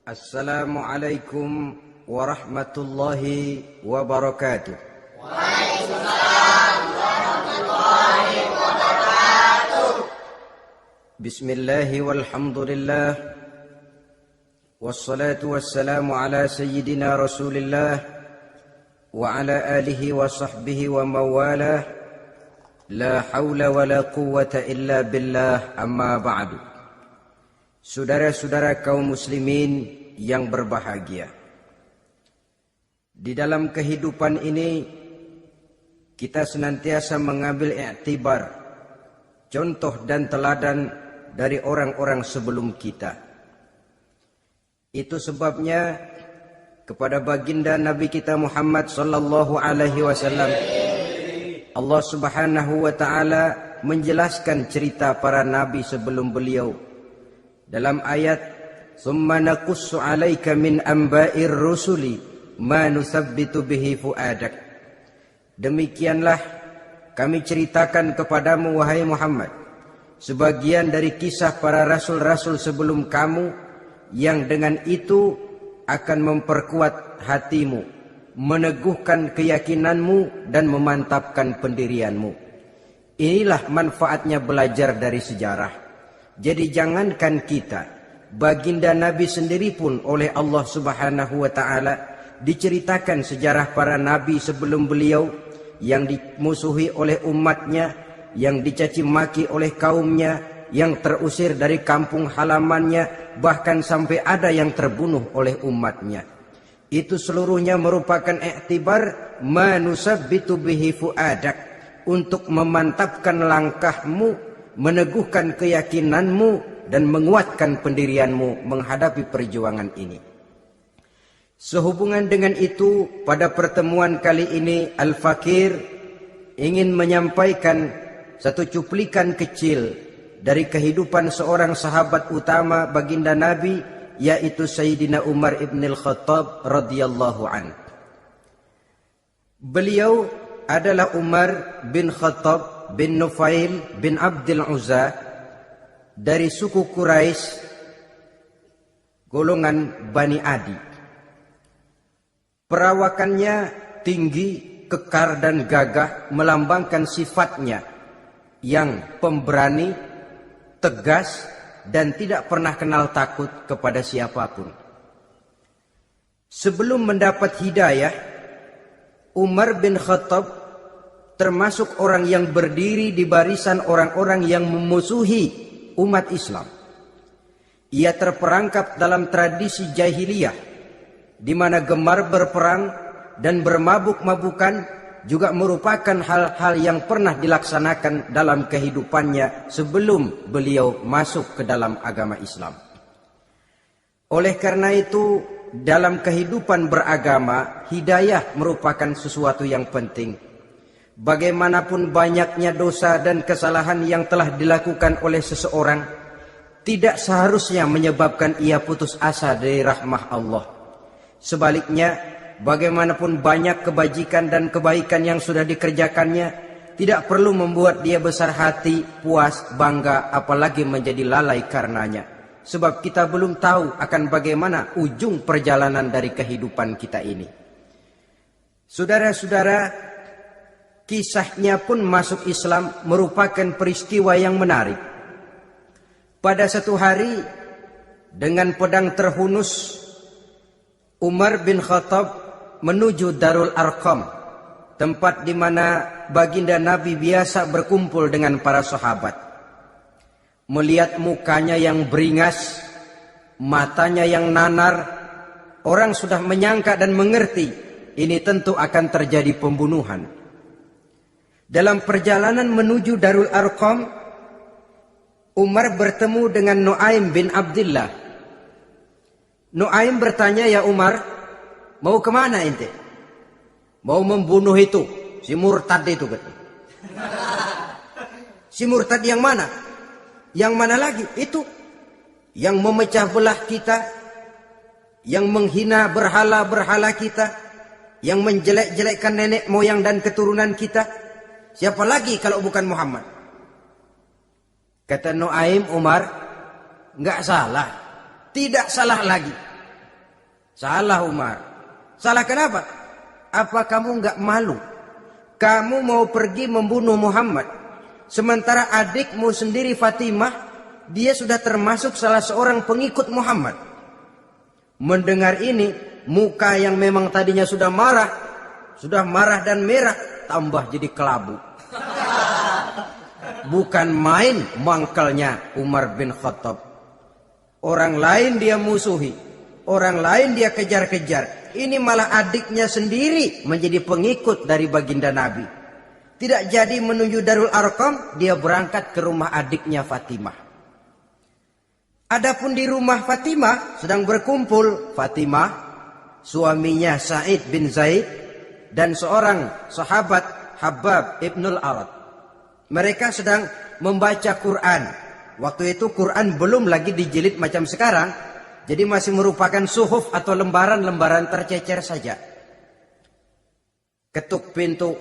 Assalamualaikum warahmatullahi wabarakatuh. Waalaikumsalam warahmatullahi wabarakatuh. Bismillahi walhamdulillah. Wassalatu wassalamu ala sayyidina Rasulillah wa ala alihi wa sahbihi wa mawalah. La hawla wa la quwwata illa billah, amma ba'du. Saudara-saudara kaum muslimin yang berbahagia, di dalam kehidupan ini kita senantiasa mengambil i'tibar, contoh dan teladan dari orang-orang sebelum kita. Itu sebabnya kepada baginda Nabi kita Muhammad sallallahu alaihi wasallam Allah Subhanahu wa taala menjelaskan cerita para nabi sebelum beliau dalam ayat "Tsumma naqussu 'alaika min amba'ir rusuli ma nusabbitu bihi fu'adak." Demikianlah kami ceritakan kepadamu wahai Muhammad sebagian dari kisah para rasul-rasul sebelum kamu yang dengan itu akan memperkuat hatimu, meneguhkan keyakinanmu dan memantapkan pendirianmu. Inilah manfaatnya belajar dari sejarah. Jadi jangankan kita, baginda Nabi sendiri pun oleh Allah Subhanahu wa taala diceritakan sejarah para nabi sebelum beliau yang dimusuhi oleh umatnya, yang dicaci maki oleh kaumnya, yang terusir dari kampung halamannya, bahkan sampai ada yang terbunuh oleh umatnya. Itu seluruhnya merupakan i'tibar manusabbitu bihi fu'adak, untuk memantapkan langkahmu, meneguhkan keyakinanmu dan menguatkan pendirianmu menghadapi perjuangan ini. Sehubungan dengan itu, pada pertemuan kali ini Al-Fakir ingin menyampaikan satu cuplikan kecil dari kehidupan seorang sahabat utama baginda Nabi, yaitu Sayyidina Umar ibn al-Khattab radhiyallahu an. Beliau adalah Umar bin Khattab bin Nufail bin Abdul Uzza dari suku Quraisy golongan Bani Adi. Perawakannya tinggi, kekar dan gagah, melambangkan sifatnya yang pemberani, tegas dan tidak pernah kenal takut kepada siapapun. Sebelum mendapat hidayah, Umar bin Khattab termasuk orang yang berdiri di barisan orang-orang yang memusuhi umat Islam. Ia terperangkap dalam tradisi jahiliyah, di mana gemar berperang dan bermabuk-mabukan juga merupakan hal-hal yang pernah dilaksanakan dalam kehidupannya sebelum beliau masuk ke dalam agama Islam. Oleh karena itu, dalam kehidupan beragama, hidayah merupakan sesuatu yang penting. Bagaimanapun banyaknya dosa dan kesalahan yang telah dilakukan oleh seseorang, tidak seharusnya menyebabkan ia putus asa dari rahmah Allah. Sebaliknya, bagaimanapun banyak kebajikan dan kebaikan yang sudah dikerjakannya, tidak perlu membuat dia besar hati, puas, bangga, apalagi menjadi lalai karenanya. Sebab kita belum tahu akan bagaimana ujung perjalanan dari kehidupan kita ini. Saudara-saudara, kisahnya pun masuk Islam merupakan peristiwa yang menarik. Pada satu hari, dengan pedang terhunus, Umar bin Khattab menuju Darul Arqam, tempat di mana baginda Nabi biasa berkumpul dengan para sahabat. Melihat mukanya yang beringas, matanya yang nanar, orang sudah menyangka dan mengerti ini tentu akan terjadi pembunuhan. Dalam perjalanan menuju Darul Arqam, Umar bertemu dengan Nuaim bin Abdullah. Nuaim bertanya, "Ya Umar, mau kemana ente?" "Mau membunuh itu, si murtad itu." "Si murtad yang mana?" "Yang mana lagi? Itu yang memecah belah kita, yang menghina berhala-berhala kita, yang menjelek-jelekkan nenek moyang dan keturunan kita. Siapa lagi kalau bukan Muhammad?" Kata Nuaim, "Umar, enggak salah. Tidak salah lagi. Salah Umar. Salah kenapa? Apa kamu nggak malu? Kamu mau pergi membunuh Muhammad, sementara adikmu sendiri Fatimah, dia sudah termasuk salah seorang pengikut Muhammad. Mendengar ini, muka yang memang tadinya sudah marah dan merah, tambah jadi kelabu. Bukan main mangkalnya Umar bin Khattab. Orang lain dia musuhi, orang lain dia kejar-kejar. Ini malah adiknya sendiri menjadi pengikut dari baginda Nabi. Tidak jadi menuju Darul Arqam, dia berangkat ke rumah adiknya Fatimah. Adapun di rumah Fatimah sedang berkumpul Fatimah, suaminya Sa'id bin Zaid, dan seorang sahabat Habab ibnul Arad. Mereka sedang membaca Quran. Waktu itu Quran belum lagi dijilid macam sekarang. Jadi masih merupakan suhuf atau lembaran-lembaran tercecer saja. Ketuk pintu.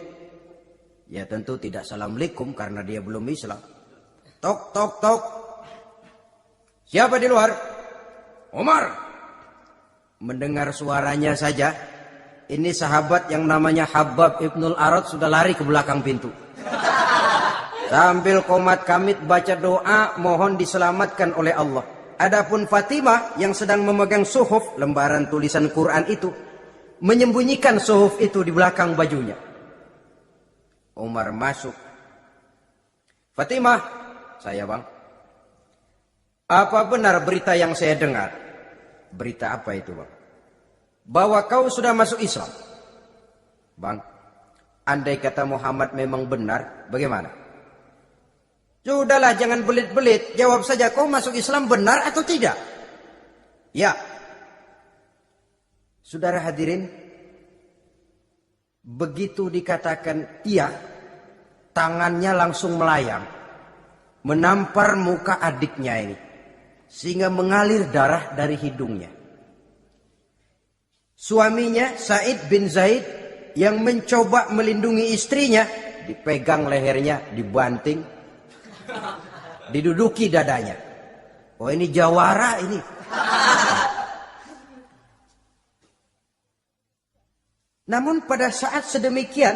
Ya tentu tidak assalamualaikum karena dia belum Islam. Tok, tok, tok. Siapa di luar? Umar. Mendengar suaranya saja, ini sahabat yang namanya Habab ibnul Arad sudah lari ke belakang pintu. Sambil komat kamit baca doa mohon diselamatkan oleh Allah. Adapun Fatimah yang sedang memegang suhuf, lembaran tulisan Quran itu, menyembunyikan suhuf itu di belakang bajunya. Umar masuk. Fatimah, saya bang. Apa benar berita yang saya dengar? Berita apa itu bang? Bahwa kau sudah masuk Islam. Bang, andai kata Muhammad memang benar, bagaimana? Sudahlah jangan belit-belit. Jawab saja kau masuk Islam benar atau tidak? Ya. Saudara hadirin. Begitu dikatakan iya. Tangannya langsung melayang. Menampar muka adiknya ini. Sehingga mengalir darah dari hidungnya. Suaminya Sa'id bin Zaid. Yang mencoba melindungi istrinya. Dipegang lehernya, dibanting. Diduduki dadanya. Oh ini jawara ini. Namun pada saat sedemikian,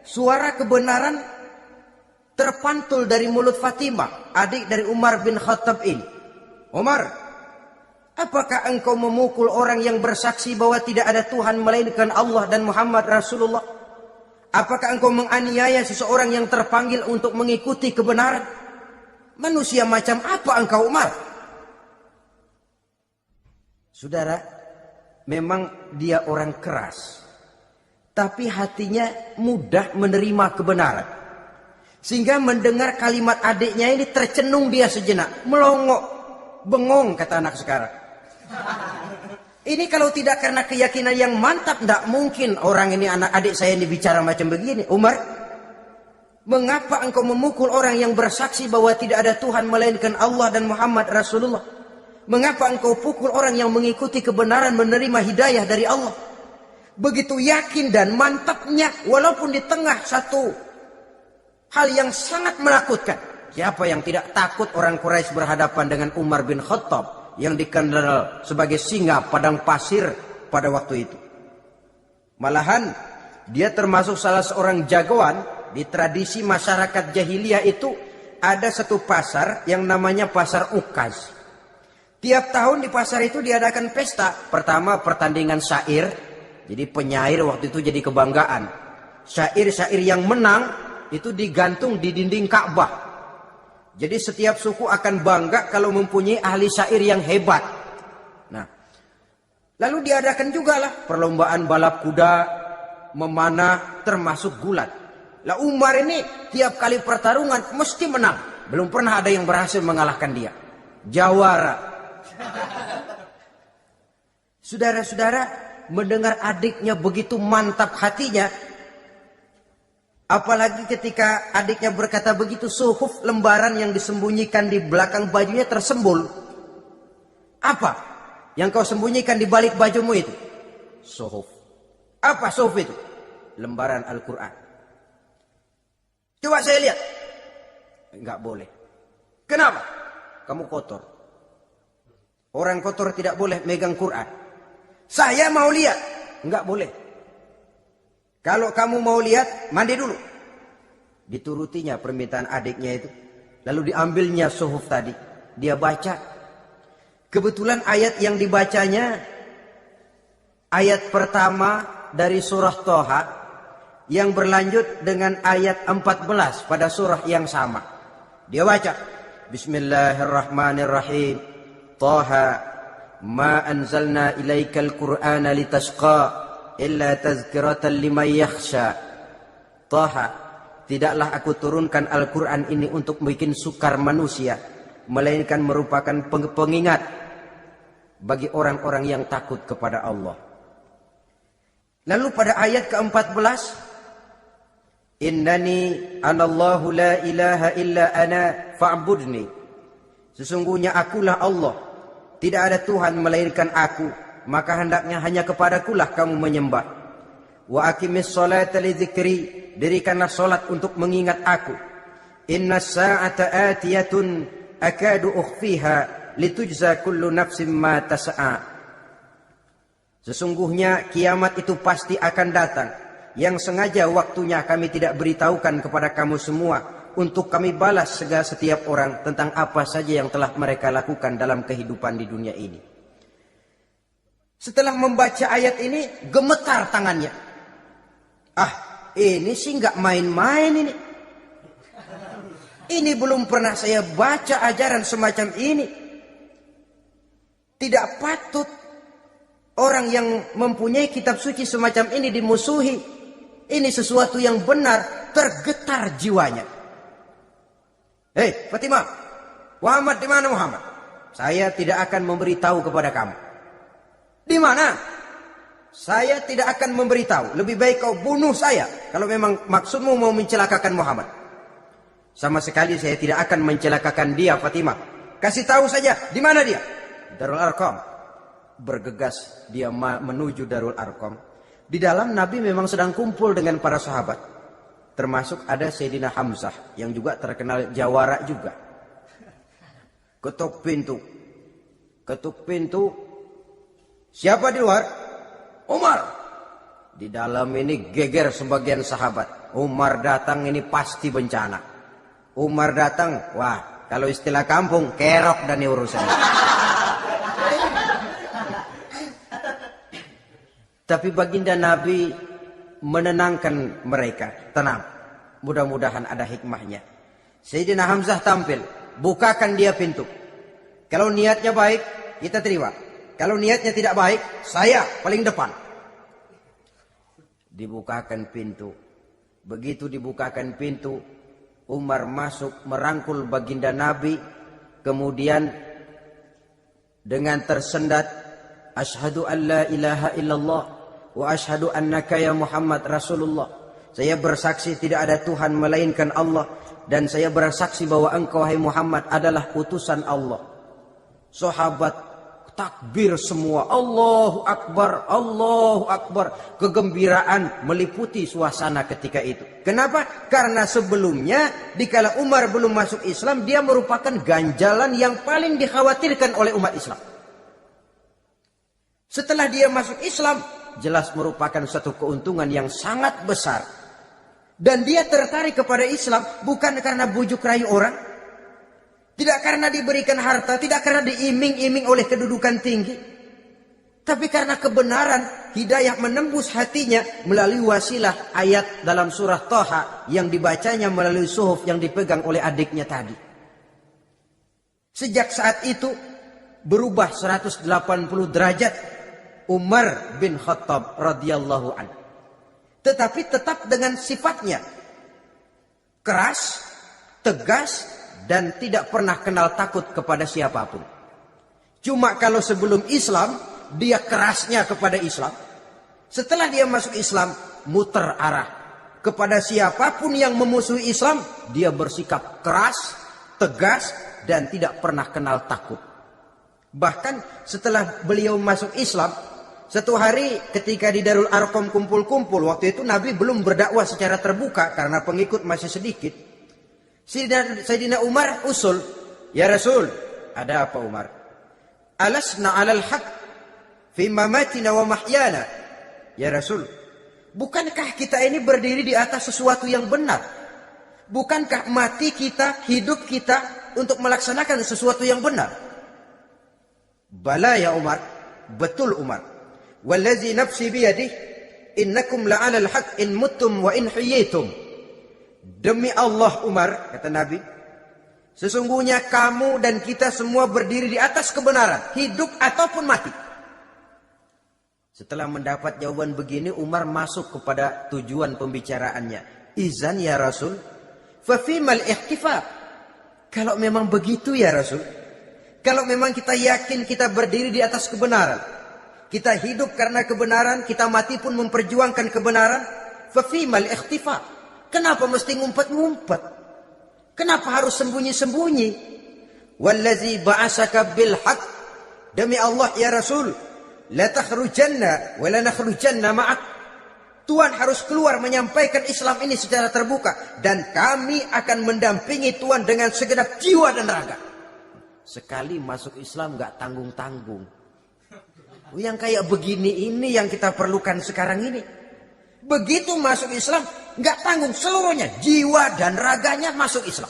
suara kebenaran terpantul dari mulut Fatimah, adik dari Umar bin Khattab ini. Umar, apakah engkau memukul orang yang bersaksi bahwa tidak ada Tuhan melainkan Allah dan Muhammad Rasulullah? Apakah engkau menganiaya seseorang yang terpanggil untuk mengikuti kebenaran? Manusia macam apa engkau Umar? Saudara, memang dia orang keras. Tapi hatinya mudah menerima kebenaran. Sehingga mendengar kalimat adiknya ini tercenung dia sejenak. Melongok, bengong kata anak sekarang. Ini kalau tidak karena keyakinan yang mantap, tidak mungkin orang ini anak adik saya ini bicara macam begini. Umar, mengapa engkau memukul orang yang bersaksi bahwa tidak ada Tuhan melainkan Allah dan Muhammad Rasulullah? Mengapa engkau pukul orang yang mengikuti kebenaran menerima hidayah dari Allah? Begitu yakin dan mantapnya walaupun di tengah satu hal yang sangat menakutkan. Siapa yang tidak takut orang Quraisy berhadapan dengan Umar bin Khattab yang dikenal sebagai singa padang pasir pada waktu itu. Malahan dia termasuk salah seorang jagoan di tradisi masyarakat jahiliyah itu. Ada satu pasar yang namanya pasar Ukaz. Tiap tahun di pasar itu diadakan pesta. Pertama pertandingan syair. Jadi penyair waktu itu jadi kebanggaan. Syair-syair yang menang itu digantung di dinding Ka'bah. Jadi setiap suku akan bangga kalau mempunyai ahli syair yang hebat. Nah, lalu diadakan juga lah perlombaan balap kuda, memanah, termasuk gulat. Lah Umar ini tiap kali pertarungan mesti menang. Belum pernah ada yang berhasil mengalahkan dia. Jawara. Saudara-saudara, mendengar adiknya begitu mantap hatinya. Apalagi ketika adiknya berkata begitu, suhuf lembaran yang disembunyikan di belakang bajunya tersembul. Apa yang kau sembunyikan di balik bajumu itu? Suhuf. Apa suhuf itu? Lembaran Al-Quran. Coba saya lihat. Enggak boleh. Kenapa? Kamu kotor. Orang kotor tidak boleh megang Quran. Saya mau lihat. Enggak boleh. Kalau kamu mau lihat, mandi dulu. Diturutinya permintaan adiknya itu. Lalu diambilnya suhuf tadi. Dia baca. Kebetulan ayat yang dibacanya, ayat pertama dari surah Thaha, yang berlanjut dengan ayat 14 pada surah yang sama. Dia baca, Bismillahirrahmanirrahim. Thaha, ma anzalna ilaikal Qur'ana litashqa, illa tazkiratan liman yakhsha. Thaha, tidaklah aku turunkan Al-Quran ini untuk bikin sukar manusia, melainkan merupakan pengingat bagi orang-orang yang takut kepada Allah. Lalu pada ayat ke-14, Innani anallahu la ilaha illa ana fa'budni. Sesungguhnya akulah Allah, tidak ada Tuhan melainkan aku, maka hendaknya hanya kepadakulah kamu menyembah. Wa aqimis sholata li dzikri, dirikanlah salat untuk mengingat aku. Inna sa'ata atiyatun akadu ukhfiha litujza kullu nafsin ma tas'a. Sesungguhnya kiamat itu pasti akan datang, yang sengaja waktunya kami tidak beritahukan kepada kamu semua, untuk kami balas segala setiap orang tentang apa saja yang telah mereka lakukan dalam kehidupan di dunia ini. Setelah membaca ayat ini, gemetar tangannya. Ini sih nggak main-main ini. Ini belum pernah saya baca ajaran semacam ini. Tidak patut orang yang mempunyai kitab suci semacam ini dimusuhi. Ini sesuatu yang benar, tergetar jiwanya. Hei Fatimah, Muhammad di mana Muhammad? Saya tidak akan memberitahu kepada kamu. Di mana? Saya tidak akan memberitahu. Lebih baik kau bunuh saya kalau memang maksudmu mau mencelakakan Muhammad. Sama sekali saya tidak akan mencelakakan dia, Fatimah. Kasih tahu saja, di mana dia? Darul Arqam. Bergegas dia menuju Darul Arqam. Di dalam Nabi memang sedang kumpul dengan para sahabat. Termasuk ada Sayyidina Hamzah yang juga terkenal jawara juga. Ketuk pintu. Ketuk pintu. Siapa di luar? Umar. Di dalam ini geger sebagian sahabat. Umar datang ini pasti bencana. Umar datang, wah kalau istilah kampung kerok dan urusan. Tapi baginda Nabi menenangkan mereka. Tenang, mudah-mudahan ada hikmahnya. Sayyidina Hamzah tampil, bukakan dia pintu. Kalau niatnya baik, kita terima. Kalau niatnya tidak baik, saya paling depan. Dibukakan pintu. Begitu dibukakan pintu, Umar masuk merangkul baginda Nabi. Kemudian dengan tersendat, Ashhadu an la ilaha illallah wa ashhadu annaka ya Muhammad Rasulullah. Saya bersaksi tidak ada Tuhan melainkan Allah, dan saya bersaksi bahwa engkau hai Muhammad adalah utusan Allah. Sahabat takbir semua, Allahu Akbar, Allahu Akbar. Kegembiraan meliputi suasana ketika itu. Kenapa? Karena sebelumnya dikala Umar belum masuk Islam, dia merupakan ganjalan yang paling dikhawatirkan oleh umat Islam. Setelah dia masuk Islam, jelas merupakan satu keuntungan yang sangat besar. Dan dia tertarik kepada Islam bukan karena bujuk rayu orang, tidak karena diberikan harta, tidak karena diiming-iming oleh kedudukan tinggi, tapi karena kebenaran, hidayah menembus hatinya melalui wasilah ayat dalam surah Thaha yang dibacanya melalui suhuf yang dipegang oleh adiknya tadi. Sejak saat itu berubah 180 derajat Umar bin Khattab radhiyallahu anhu. Tetapi tetap dengan sifatnya keras, tegas, dan tidak pernah kenal takut kepada siapapun. Cuma kalau sebelum Islam, dia kerasnya kepada Islam. Setelah dia masuk Islam, muter arah. Kepada siapapun yang memusuhi Islam, dia bersikap keras, tegas, dan tidak pernah kenal takut. Bahkan setelah beliau masuk Islam, satu hari ketika di Darul Arqam kumpul-kumpul, waktu itu Nabi belum berdakwah secara terbuka karena pengikut masih sedikit. Sayyidina Umar usul, ya Rasul, ada apa Umar? Alasna alal haq fi mamatina wa mahyana. Ya Rasul, bukankah kita ini berdiri di atas sesuatu yang benar? Bukankah mati kita, hidup kita untuk melaksanakan sesuatu yang benar? Bala ya Umar, betul Umar. Wallazi nafsi biyadih, innakum la'ala al-haq in muttum wa in hiyitum. Demi Allah Umar, kata Nabi, sesungguhnya kamu dan kita semua berdiri di atas kebenaran, hidup ataupun mati. Setelah mendapat jawaban begini, Umar masuk kepada tujuan pembicaraannya. Izan ya Rasul, fafimal ihtifaq. Kalau memang begitu ya Rasul, kalau memang kita yakin kita berdiri di atas kebenaran, kita hidup karena kebenaran, kita mati pun memperjuangkan kebenaran, fafimal ihtifaq. Kenapa mesti ngumpet-ngumpet? Kenapa harus sembunyi-sembunyi? Wallazi ba'asaka bil haqq, demi Allah ya Rasul, la takhrujanna wa la nakhrujanna ma'ak. Tuhan harus keluar menyampaikan Islam ini secara terbuka, dan kami akan mendampingi Tuhan dengan segenap jiwa dan raga. Sekali masuk Islam gak tanggung-tanggung. Yang kayak begini ini yang kita perlukan sekarang ini. Begitu masuk Islam gak tanggung seluruhnya, jiwa dan raganya masuk Islam.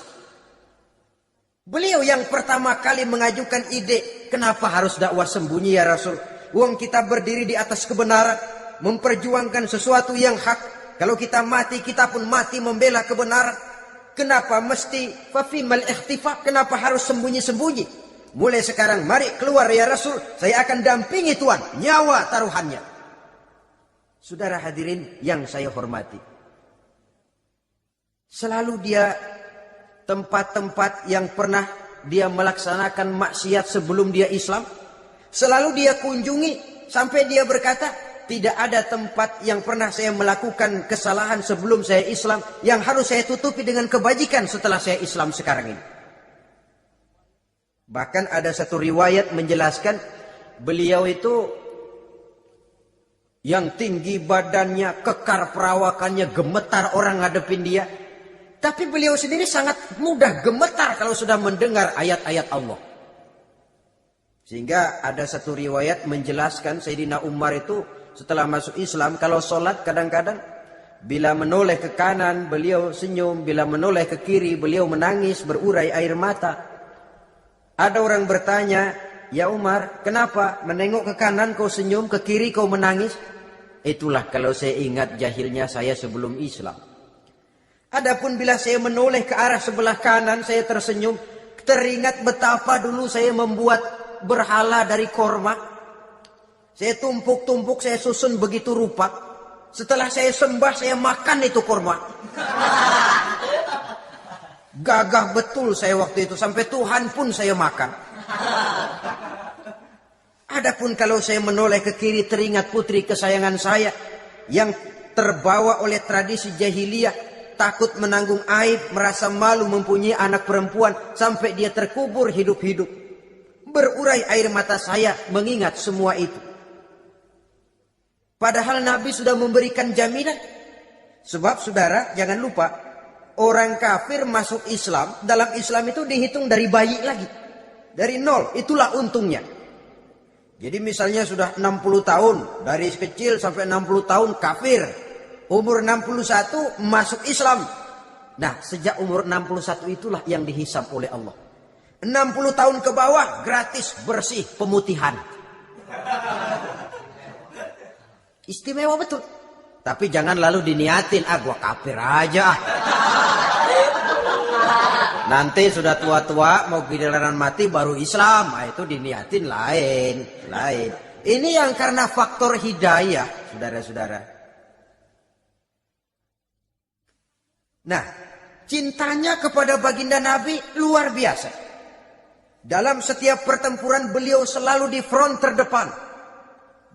Beliau yang pertama kali mengajukan ide, kenapa harus dakwah sembunyi ya Rasul? Wong kita berdiri di atas kebenaran, memperjuangkan sesuatu yang hak. Kalau kita mati, kita pun mati membela kebenaran. Kenapa mesti fafimal ikhtifaq? Kenapa harus sembunyi-sembunyi? Mulai sekarang mari keluar ya Rasul, saya akan dampingi Tuhan, nyawa taruhannya. Saudara hadirin yang saya hormati, selalu dia tempat-tempat yang pernah dia melaksanakan maksiat sebelum dia Islam, selalu dia kunjungi sampai dia berkata, tidak ada tempat yang pernah saya melakukan kesalahan sebelum saya Islam yang harus saya tutupi dengan kebajikan setelah saya Islam sekarang ini. Bahkan ada satu riwayat menjelaskan beliau itu yang tinggi badannya, kekar perawakannya, gemetar orang ngadepin dia. Tapi beliau sendiri sangat mudah gemetar kalau sudah mendengar ayat-ayat Allah. Sehingga ada satu riwayat menjelaskan Sayyidina Umar itu setelah masuk Islam, kalau sholat kadang-kadang bila menoleh ke kanan beliau senyum, bila menoleh ke kiri beliau menangis berurai air mata. Ada orang bertanya, ya Umar, kenapa menengok ke kanan kau senyum, ke kiri kau menangis? Itulah kalau saya ingat jahilnya saya sebelum Islam. Adapun bila saya menoleh ke arah sebelah kanan saya tersenyum, teringat betapa dulu saya membuat berhala dari korma. Saya tumpuk-tumpuk, saya susun begitu rupa. Setelah saya sembah, saya makan itu korma. Gagah betul saya waktu itu, sampai Tuhan pun saya makan. Adapun kalau saya menoleh ke kiri, teringat putri kesayangan saya yang terbawa oleh tradisi jahiliyah, takut menanggung aib, merasa malu mempunyai anak perempuan, sampai dia terkubur hidup-hidup. Berurai air mata saya mengingat semua itu. Padahal Nabi sudah memberikan jaminan. Sebab saudara jangan lupa, orang kafir masuk Islam, dalam Islam itu dihitung dari bayi lagi. Dari nol, itulah untungnya. Jadi misalnya sudah 60 tahun, dari kecil sampai 60 tahun kafir. Umur 61 masuk Islam. Nah, sejak umur 61 itulah yang dihisab oleh Allah. 60 tahun ke bawah gratis bersih pemutihan. Istimewa betul. Tapi jangan lalu diniatin, gua kafir aja. Nanti sudah tua-tua mau giliran mati baru Islam. Itu diniatin lain. Ini yang karena faktor hidayah, saudara-saudara. Nah, cintanya kepada baginda Nabi luar biasa. Dalam setiap pertempuran beliau selalu di front terdepan.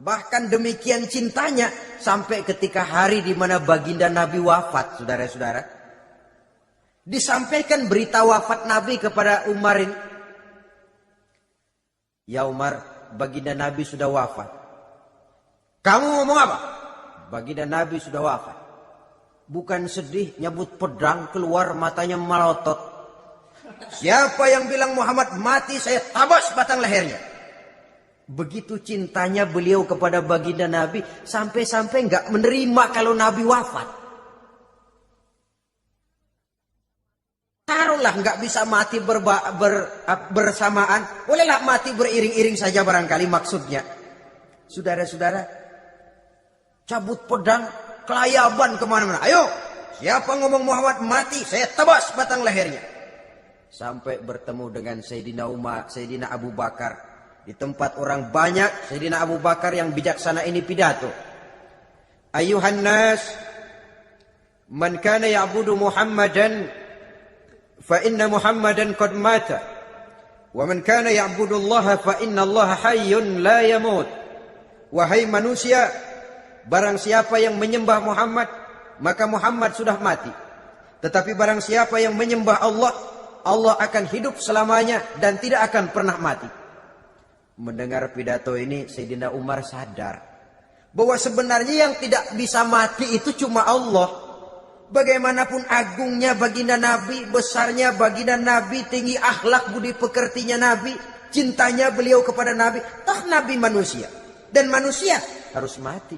Bahkan demikian cintanya sampai ketika hari di mana baginda Nabi wafat, saudara-saudara. Disampaikan berita wafat Nabi kepada Umar ini. Ya Umar, baginda Nabi sudah wafat. Kamu ngomong apa? Baginda Nabi sudah wafat. Bukan sedih, nyabut pedang, keluar matanya melotot. Siapa yang bilang Muhammad mati, saya tabas batang lehernya. Begitu cintanya beliau kepada baginda Nabi, sampai-sampai nggak menerima kalau Nabi wafat. Taruhlah nggak bisa mati bersamaan, bolehlah mati beriring-iring saja barangkali maksudnya. Saudara-saudara, cabut pedang, kelayaban kemana-mana. Ayo, siapa ngomong Muhammad mati, saya tebas batang lehernya. Sampai bertemu dengan Sayyidina Umar, Sayyidina Abu Bakar. Di tempat orang banyak, Sayyidina Abu Bakar yang bijaksana ini pidato. Ayuhan nas, man kana ya'budu Muhammadan, fa inna Muhammadan qad mata. Wa man kana ya'budu Allah, fa inna Allah hayyun la yamut. Wahai manusia, barang siapa yang menyembah Muhammad, maka Muhammad sudah mati. Tetapi barang siapa yang menyembah Allah, Allah akan hidup selamanya dan tidak akan pernah mati. Mendengar pidato ini, Sayyidina Umar sadar bahwa sebenarnya yang tidak bisa mati itu cuma Allah. Bagaimanapun agungnya baginda Nabi, besarnya baginda Nabi, tinggi akhlak budi pekertinya Nabi, cintanya beliau kepada Nabi, toh Nabi manusia dan manusia harus mati.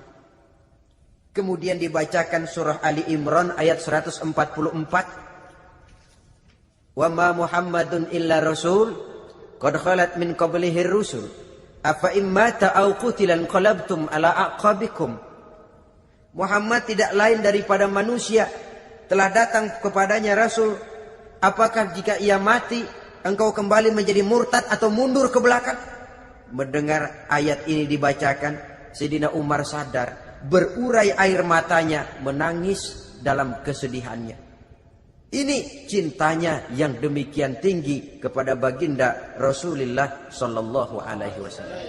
Kemudian dibacakan surah Ali Imran ayat 144. Wa ma Muhammadun illa rasul qad khalat min qablihi rusul afa immata aw qutilan qalabtum ala aqabikum. Muhammad tidak lain daripada manusia, telah datang kepadanya rasul, apakah jika ia mati engkau kembali menjadi murtad atau mundur ke belakang? Mendengar ayat ini dibacakan, Sayyidina Umar sadar, berurai air matanya, menangis dalam kesedihannya. Ini cintanya yang demikian tinggi kepada baginda Rasulullah sallallahu alaihi wasallam.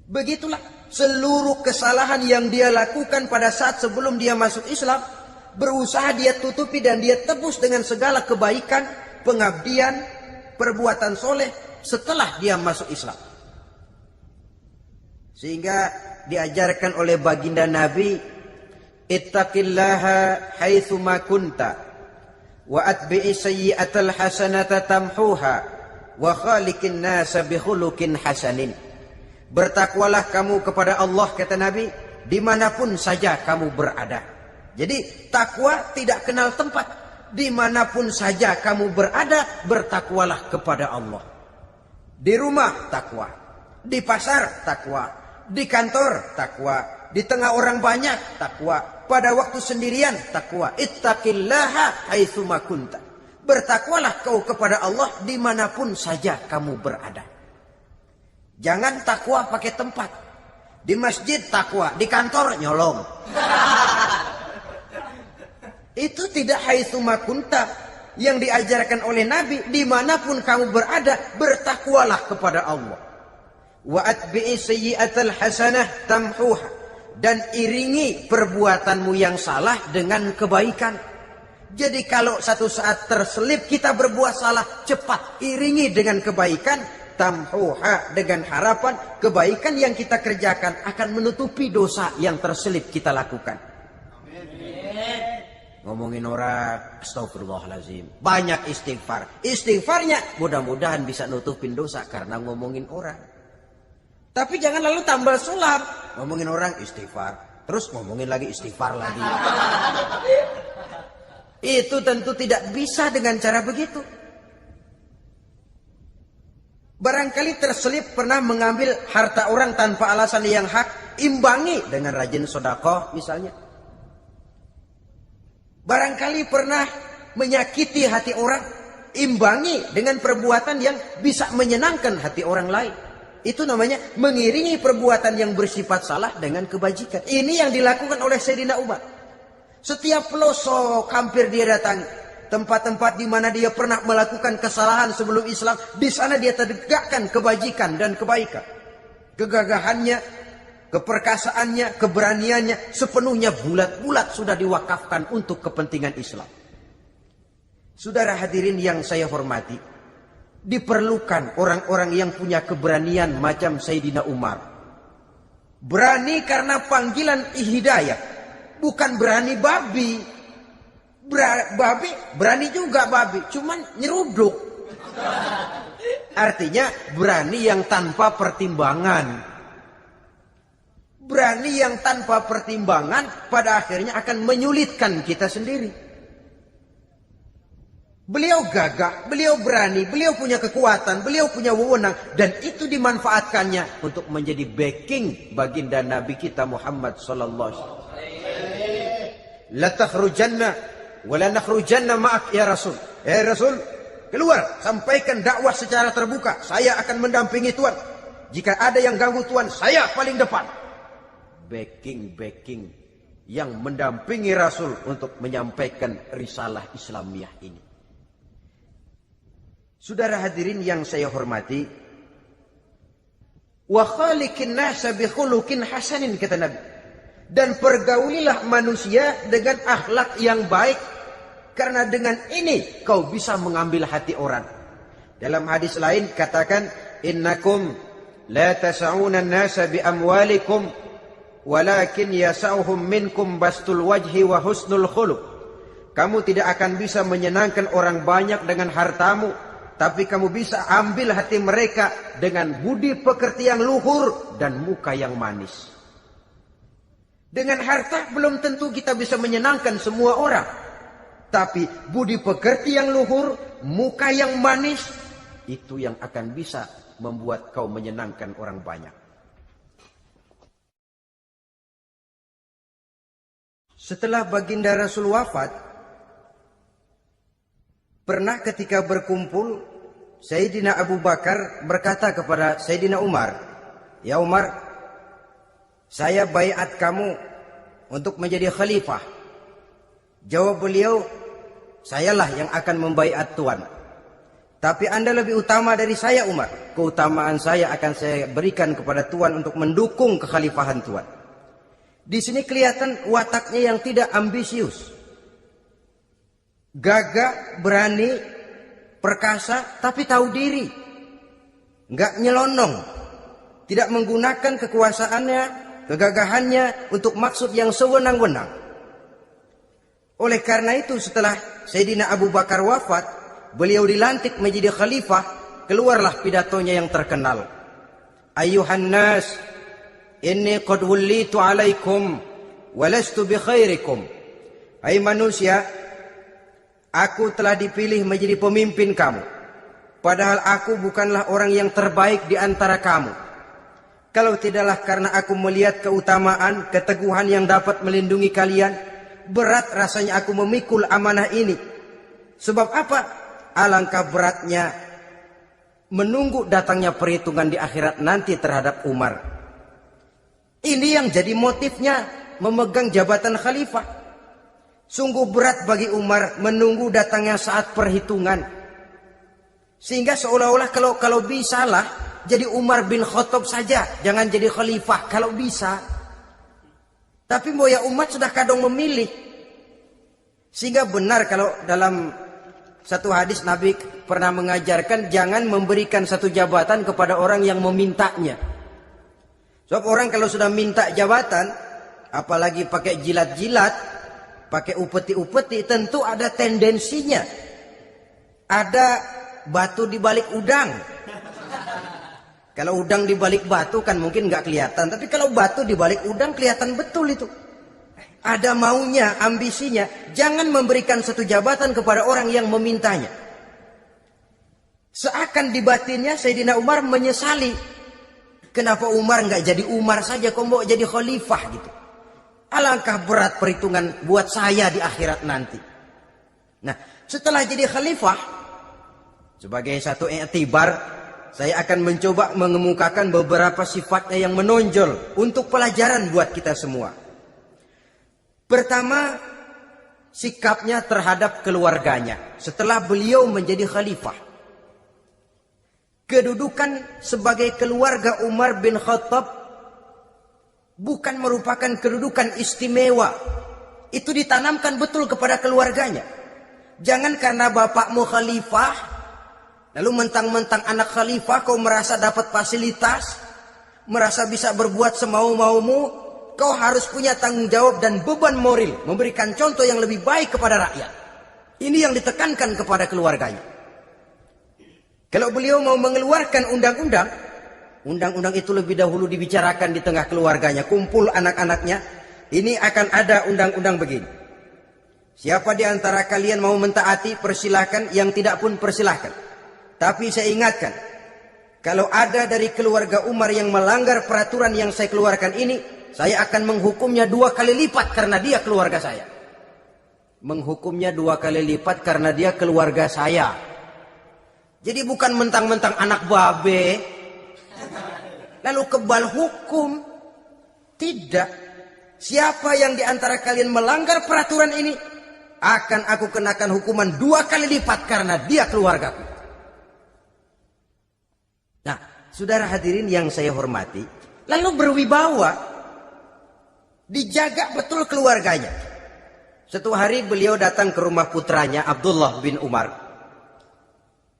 Begitulah seluruh kesalahan yang dia lakukan pada saat sebelum dia masuk Islam, berusaha dia tutupi dan dia tebus dengan segala kebaikan, pengabdian, perbuatan soleh setelah dia masuk Islam. Sehingga diajarkan oleh baginda Nabi, ittaqillaha haitsu ma kunta wa atbi'i sayyi'atal hasanata tamhuha wa khaliqin nasa bi khuluqin hasanin. Bertakwalah kamu kepada Allah, kata Nabi, dimanapun saja kamu berada. Jadi takwa tidak kenal tempat. Dimanapun saja kamu berada, bertakwalah kepada Allah. Di rumah takwa, di pasar takwa, di kantor takwa, di tengah orang banyak takwa, pada waktu sendirian takwa. Ittaqillaha haitsu ma kunta. Bertakwalah kau kepada Allah dimanapun saja kamu berada. Jangan takwa pakai tempat. Di masjid takwa, di kantor nyolong. Itu tidak haitsu ma kunta yang diajarkan oleh Nabi. Dimanapun kamu berada, bertakwalah kepada Allah. Wa atbi'i sayyi'atal hasanah tamhuha. Dan iringi perbuatanmu yang salah dengan kebaikan. Jadi kalau satu saat terselip kita berbuat salah, cepat iringi dengan kebaikan. Tamhuha, dengan harapan kebaikan yang kita kerjakan akan menutupi dosa yang terselip kita lakukan. Ngomongin orang, astagfirullahaladzim, banyak istighfar. Istighfarnya mudah-mudahan bisa nutupin dosa karena ngomongin orang. Tapi jangan lalu tambal sulam. Ngomongin orang istighfar, terus ngomongin lagi istighfar lagi. Itu tentu tidak bisa dengan cara begitu. Barangkali terselip pernah mengambil harta orang tanpa alasan yang hak, imbangi dengan rajin sedekah misalnya. Barangkali pernah menyakiti hati orang, imbangi dengan perbuatan yang bisa menyenangkan hati orang lain. Itu namanya mengiringi perbuatan yang bersifat salah dengan kebajikan. Ini yang dilakukan oleh Sayyidina Umar. Setiap pelosok hampir dia datangi. Tempat-tempat di mana dia pernah melakukan kesalahan sebelum Islam, di sana dia tegakkan kebajikan dan kebaikan. Kegagahannya, keperkasaannya, keberaniannya sepenuhnya bulat-bulat sudah diwakafkan untuk kepentingan Islam. Saudara hadirin yang saya hormati, diperlukan orang-orang yang punya keberanian macam Sayyidina Umar. Berani karena panggilan hidayah, bukan berani babi. Babi berani juga babi, cuman nyeruduk. Artinya berani yang tanpa pertimbangan. Berani yang tanpa pertimbangan pada akhirnya akan menyulitkan kita sendiri. Beliau gagah, beliau berani, beliau punya kekuatan, beliau punya wewenang. Dan itu dimanfaatkannya untuk menjadi backing baginda Nabi kita Muhammad sallallahu alaihi wasallam. La takhrujanna wa la nakhrujanna ma'ak ya Rasul. Ya Rasul, keluar, sampaikan dakwah secara terbuka. Saya akan mendampingi Tuhan. Jika ada yang ganggu Tuhan, saya paling depan. Backing yang mendampingi Rasul untuk menyampaikan risalah Islamiyah ini. Saudara hadirin yang saya hormati, wa khaliqin nasa bi khuluqin hasanin, kata Nabi. Dan pergaulilah manusia dengan akhlak yang baik, karena dengan ini kau bisa mengambil hati orang. Dalam hadis lain katakan, innakum la tas'una an-nasa bi amwalikum walakin yas'uhum minkum bastul wajhi wa husnul khuluq. Kamu tidak akan bisa menyenangkan orang banyak dengan hartamu, tapi kamu bisa ambil hati mereka dengan budi pekerti yang luhur dan muka yang manis. Dengan harta belum tentu kita bisa menyenangkan semua orang. Tapi budi pekerti yang luhur, muka yang manis, itu yang akan bisa membuat kau menyenangkan orang banyak. Setelah baginda Rasul wafat, pernah ketika berkumpul, Sayyidina Abu Bakar berkata kepada Sayyidina Umar, "Ya Umar, saya baiat kamu untuk menjadi khalifah." Jawab beliau, "Sayalah yang akan membaiat Tuan. Tapi Anda lebih utama dari saya Umar. Keutamaan saya akan saya berikan kepada Tuan untuk mendukung kekhalifahan Tuan." Di sini kelihatan wataknya yang tidak ambisius. Gagah, berani, perkasa, tapi tahu diri. Enggak nyelonong. Tidak menggunakan kekuasaannya, kegagahannya untuk maksud yang sewenang-wenang. Oleh karena itu setelah Sayyidina Abu Bakar wafat, beliau dilantik menjadi khalifah, keluarlah pidatonya yang terkenal. Ayyuhan nas, inni qad wullitu alaikum walastu bi khairikum. Hai manusia, aku telah dipilih menjadi pemimpin kamu, padahal aku bukanlah orang yang terbaik di antara kamu. Kalau tidaklah karena aku melihat keutamaan, keteguhan yang dapat melindungi kalian, berat rasanya aku memikul amanah ini. Sebab apa? Alangkah beratnya menunggu datangnya perhitungan di akhirat nanti terhadap Umar. Ini yang jadi motifnya memegang jabatan khalifah. Sungguh berat bagi Umar menunggu datangnya saat perhitungan. Sehingga seolah-olah kalau bisalah jadi Umar bin Khattab saja, jangan jadi khalifah kalau bisa. Tapi boya umat sudah kadang memilih. Sehingga benar kalau dalam satu hadis Nabi pernah mengajarkan jangan memberikan satu jabatan kepada orang yang memintanya. Sebab orang kalau sudah minta jabatan, apalagi pakai jilat-jilat, pakai upeti-upeti, tentu ada tendensinya. Ada batu di balik udang. Kalau udang di balik batu kan mungkin nggak kelihatan, tapi kalau batu di balik udang kelihatan betul itu. Ada maunya, ambisinya. Jangan memberikan satu jabatan kepada orang yang memintanya. Seakan di batinnya Sayyidina Umar menyesali. Kenapa Umar nggak jadi Umar saja, kok mau jadi khalifah gitu. Alangkah berat perhitungan buat saya di akhirat nanti. Nah, setelah jadi khalifah, sebagai satu i'tibar, saya akan mencoba mengemukakan beberapa sifatnya yang menonjol untuk pelajaran buat kita semua. Pertama, sikapnya terhadap keluarganya setelah beliau menjadi khalifah. Kedudukan sebagai keluarga Umar bin Khattab bukan merupakan kedudukan istimewa. Itu ditanamkan betul kepada keluarganya. Jangan karena bapakmu khalifah, lalu mentang-mentang anak khalifah kau merasa dapat fasilitas, merasa bisa berbuat semau-maumu, kau harus punya tanggung jawab dan beban moral, memberikan contoh yang lebih baik kepada rakyat. Ini yang ditekankan kepada keluarganya. Kalau beliau mau mengeluarkan undang-undang, undang-undang itu lebih dahulu dibicarakan di tengah keluarganya, kumpul anak-anaknya. Ini akan ada undang-undang begini. Siapa di antara kalian mau mentaati, persilahkan. Yang tidak pun persilahkan. Tapi saya ingatkan, kalau ada dari keluarga Umar yang melanggar peraturan yang saya keluarkan ini, saya akan menghukumnya 2 kali lipat karena dia keluarga saya. Menghukumnya 2 kali lipat karena dia keluarga saya. Jadi bukan mentang-mentang anak babe, lalu kebal hukum. Tidak. Siapa yang di antara kalian melanggar peraturan ini, akan aku kenakan hukuman 2 kali lipat karena dia keluargaku. Nah, saudara hadirin yang saya hormati, lalu berwibawa, dijaga betul keluarganya. Suatu hari beliau datang ke rumah putranya Abdullah bin Umar.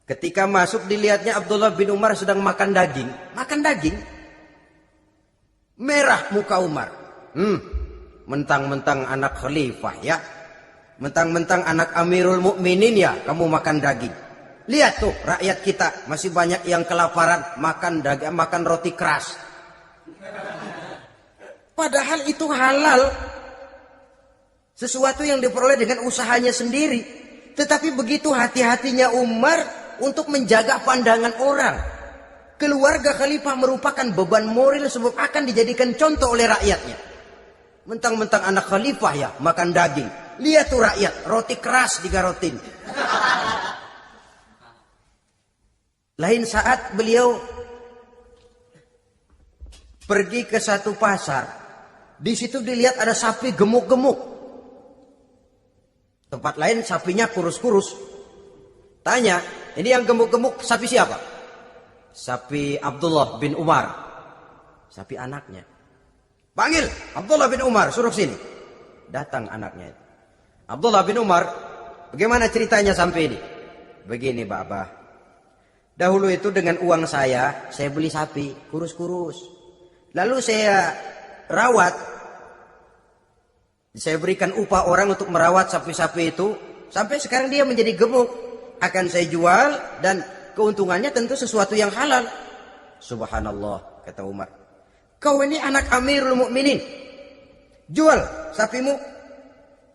Ketika masuk dilihatnya Abdullah bin Umar sedang makan daging. Makan daging. Merah muka Umar. Mentang-mentang anak khalifah ya. Mentang-mentang anak Amirul Mukminin ya, kamu makan daging. Lihat tuh rakyat kita masih banyak yang kelaparan, makan daging, makan roti keras. Padahal itu halal. Sesuatu yang diperoleh dengan usahanya sendiri. Tetapi begitu hati-hatinya Umar untuk menjaga pandangan orang. Keluarga khalifah merupakan beban moral sebab akan dijadikan contoh oleh rakyatnya. Mentang-mentang anak khalifah ya, makan daging. Lihat tuh rakyat, roti keras digarotin. Lain saat beliau pergi ke satu pasar. Di situ dilihat ada sapi gemuk-gemuk. Tempat lain sapinya kurus-kurus. Tanya, ini yang gemuk-gemuk sapi siapa? Sapi Abdullah bin Umar. Sapi anaknya. Panggil Abdullah bin Umar, suruh sini. Datang anaknya. Abdullah bin Umar, bagaimana ceritanya sampai ini? Begini Bapak. Dahulu itu dengan uang saya beli sapi kurus-kurus. Lalu saya rawat. Saya berikan upah orang untuk merawat sapi-sapi itu. Sampai sekarang dia menjadi gemuk. Akan saya jual dan keuntungannya tentu sesuatu yang halal. Subhanallah, kata Umar. Kau ini anak Amirul Mukminin. Jual sapimu.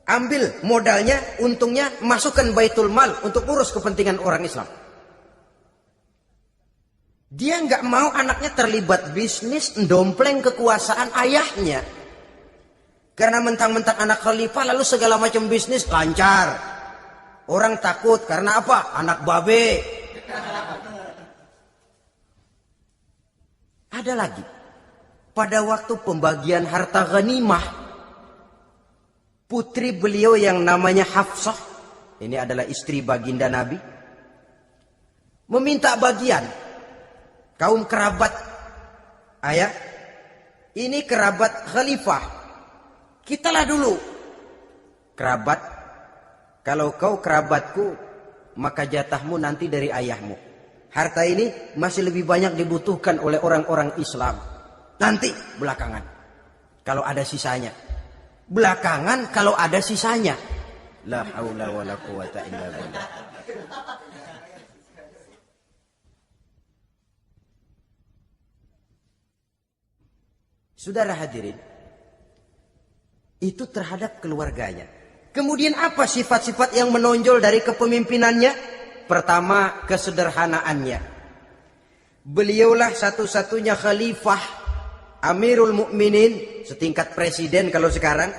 Ambil modalnya, untungnya, masukkan Baitul Mal untuk urus kepentingan orang Islam. Dia nggak mau anaknya terlibat bisnis, ndompleng kekuasaan ayahnya. Karena mentang-mentang anak khalifah lalu segala macam bisnis lancar. Orang takut karena apa? Anak babe. Ada lagi. Pada waktu pembagian harta ghanimah, putri beliau yang namanya Hafsah, ini adalah istri baginda Nabi, meminta bagian. Kaum kerabat ayah, ini kerabat khalifah. Kitalah dulu kerabat. Kalau kau kerabatku, maka jatahmu nanti dari ayahmu. Harta ini masih lebih banyak dibutuhkan oleh orang-orang Islam. Nanti belakangan, kalau ada sisanya. Belakangan kalau ada sisanya. La haula wala quwata illa billah. Saudara hadirin, itu terhadap keluarganya. Kemudian apa sifat-sifat yang menonjol dari kepemimpinannya? Pertama, kesederhanaannya. Beliaulah satu-satunya khalifah, Amirul Mukminin, setingkat presiden kalau sekarang,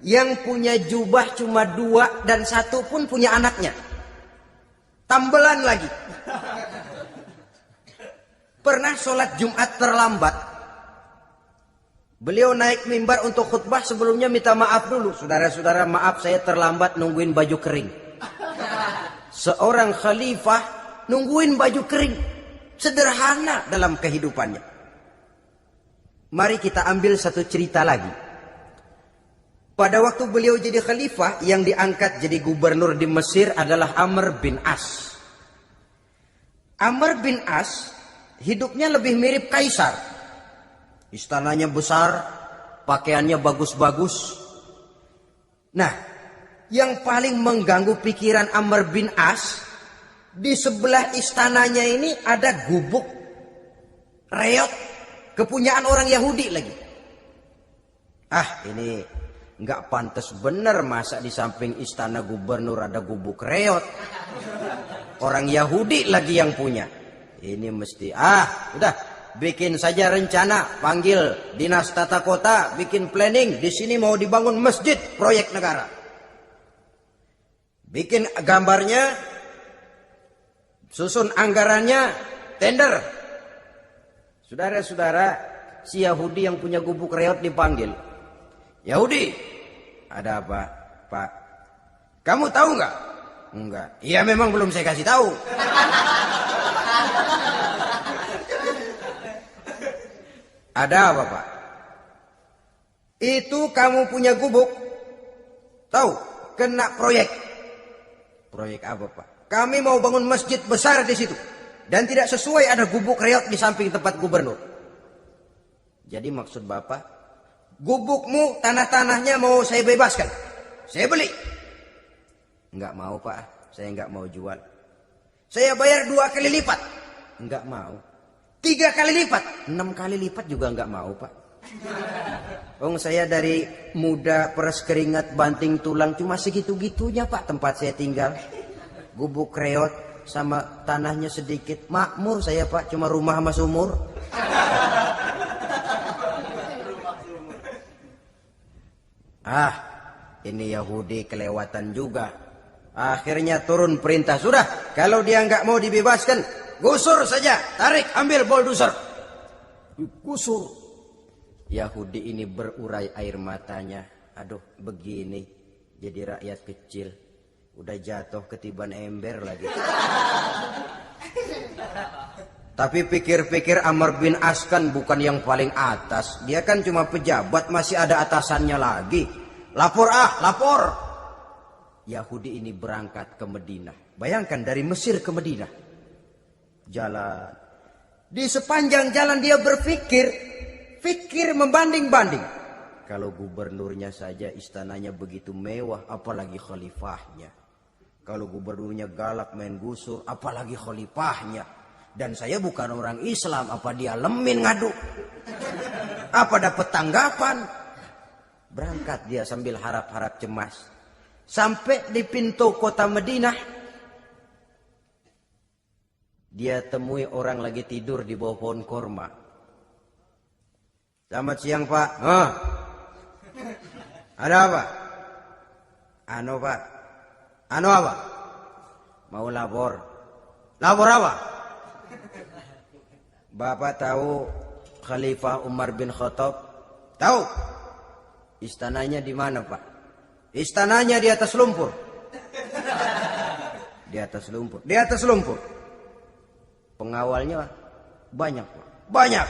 yang punya jubah cuma 2 dan 1 pun punya anaknya. Tambelan lagi. Pernah sholat Jumat terlambat. Beliau naik mimbar untuk khutbah, sebelumnya minta maaf dulu. Saudara-saudara, maaf saya terlambat nungguin baju kering. Seorang khalifah nungguin baju kering. Sederhana dalam kehidupannya. Mari kita ambil satu cerita lagi. Pada waktu beliau jadi khalifah, yang diangkat jadi gubernur di Mesir adalah Amr bin As. Amr bin As hidupnya lebih mirip kaisar. Istananya besar, pakaiannya bagus-bagus. Nah, yang paling mengganggu pikiran Amr bin As Di sebelah istananya ini ada gubuk reot kepunyaan orang Yahudi lagi. Ah, ini nggak pantas bener masa di samping istana gubernur ada gubuk reot. Orang Yahudi lagi yang punya. Ini mesti, udah bikin saja rencana, panggil dinas tata kota, bikin planning. Di sini mau dibangun masjid, proyek negara. Bikin gambarnya, susun anggarannya, tender. Saudara-saudara, si Yahudi yang punya gubuk reot dipanggil. Yahudi, ada apa, Pak? Kamu tahu nggak? Enggak. Iya, memang belum saya kasih tahu. Ada apa, Pak? Itu kamu punya gubuk. Tahu, kena proyek. Proyek apa, Pak? Kami mau bangun masjid besar di situ. Dan tidak sesuai ada gubuk reot di samping tempat gubernur. Jadi maksud Bapak, gubukmu, tanah-tanahnya mau saya bebaskan. Saya beli. Enggak mau, Pak. Saya enggak mau jual. Saya bayar 2 kali lipat. Enggak mau. 3 kali lipat. 6 kali lipat juga enggak mau, Pak. Saya dari muda peres keringat banting tulang cuma segitu-gitunya, Pak, tempat saya tinggal. Gubuk reot sama tanahnya sedikit. Makmur saya, Pak, cuma rumah sama sumur. Ini Yahudi kelewatan juga. Akhirnya turun perintah, sudah, kalau dia nggak mau dibebaskan, gusur saja, tarik, ambil bulldozer. Gusur. Yahudi ini berurai air matanya. Aduh, begini jadi rakyat kecil. Udah jatuh ketiban ember lagi. Tapi pikir-pikir Amr bin As kan bukan yang paling atas. Dia kan cuma pejabat, masih ada atasannya lagi. Lapor, lapor. Yahudi ini berangkat ke Madinah. Bayangkan dari Mesir ke Madinah. Jalan. Di sepanjang jalan dia berpikir membanding-banding. Kalau gubernurnya saja istananya begitu mewah, apalagi khalifahnya. Kalau gubernurnya galak main gusur, apalagi khalifahnya. Dan saya bukan orang Islam, apa dia lemin ngadu? Apa dapat tanggapan? Berangkat dia sambil harap-harap cemas. Sampai di pintu kota Madinah, dia temui orang lagi tidur di bawah pohon korma. Selamat siang, Pak. Ada apa? Pak. Apa? Mau lapor. Lapor apa? Bapak tahu Khalifah Umar bin Khattab? Tahu. Istananya di mana, Pak? Istananya di atas lumpur. Di atas lumpur. Di atas lumpur. Pengawalnya banyak, Pak. Banyak.